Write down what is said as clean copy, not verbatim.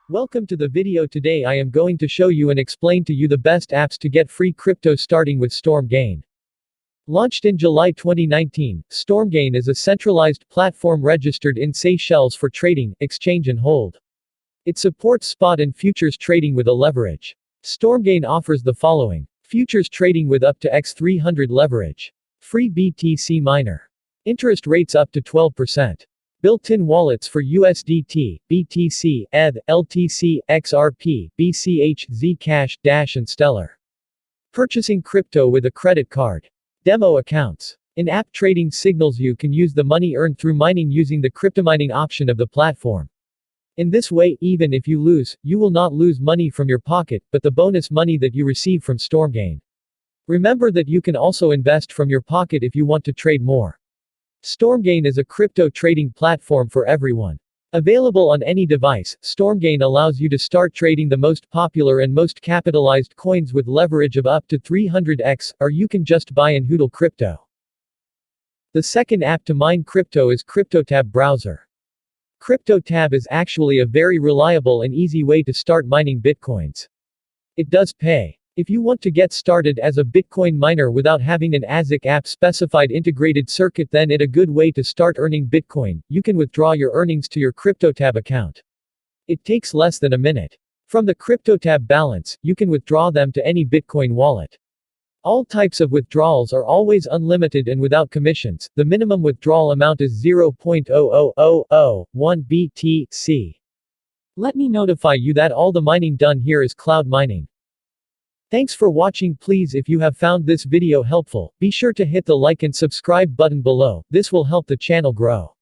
Welcome to the video. Today I am going to show you and explain to you the best apps to get free crypto starting with Stormgain. Launched in July 2019, Stormgain is a centralized platform registered in Seychelles for trading, exchange and hold. It supports spot and futures trading with a leverage. Stormgain offers the following: futures trading with up to x300 leverage, free BTC miner, interest rates up to 12%. Built-in wallets for USDT, BTC, ETH, LTC, XRP, BCH, Zcash, Dash and Stellar. Purchasing crypto with a credit card. Demo accounts. In-app trading signals you can use the money earned through mining using the cryptomining option of the platform. In this way, even if you lose, you will not lose money from your pocket, but the bonus money that you receive from Stormgain. Remember that you can also invest from your pocket if you want to trade more. Stormgain is a crypto trading platform for everyone. Available on any device, Stormgain allows you to start trading the most popular and most capitalized coins with leverage of up to 300x, or you can just buy and hodl crypto. The second app to mine crypto is CryptoTab browser. CryptoTab is actually a very reliable and easy way to start mining bitcoins. It does pay. If you want to get started as a Bitcoin miner without having an ASIC app specified integrated circuit, then it a good way to start earning Bitcoin. You can withdraw your earnings to your CryptoTab account. It takes less than a minute. From the CryptoTab balance, you can withdraw them to any Bitcoin wallet. All types of withdrawals are always unlimited and without commissions. The minimum withdrawal amount is 0.00001 BTC. Let me notify you that all the mining done here is cloud mining. Thanks for watching. Please, if you have found this video helpful, be sure to hit the like and subscribe button below. This will help the channel grow.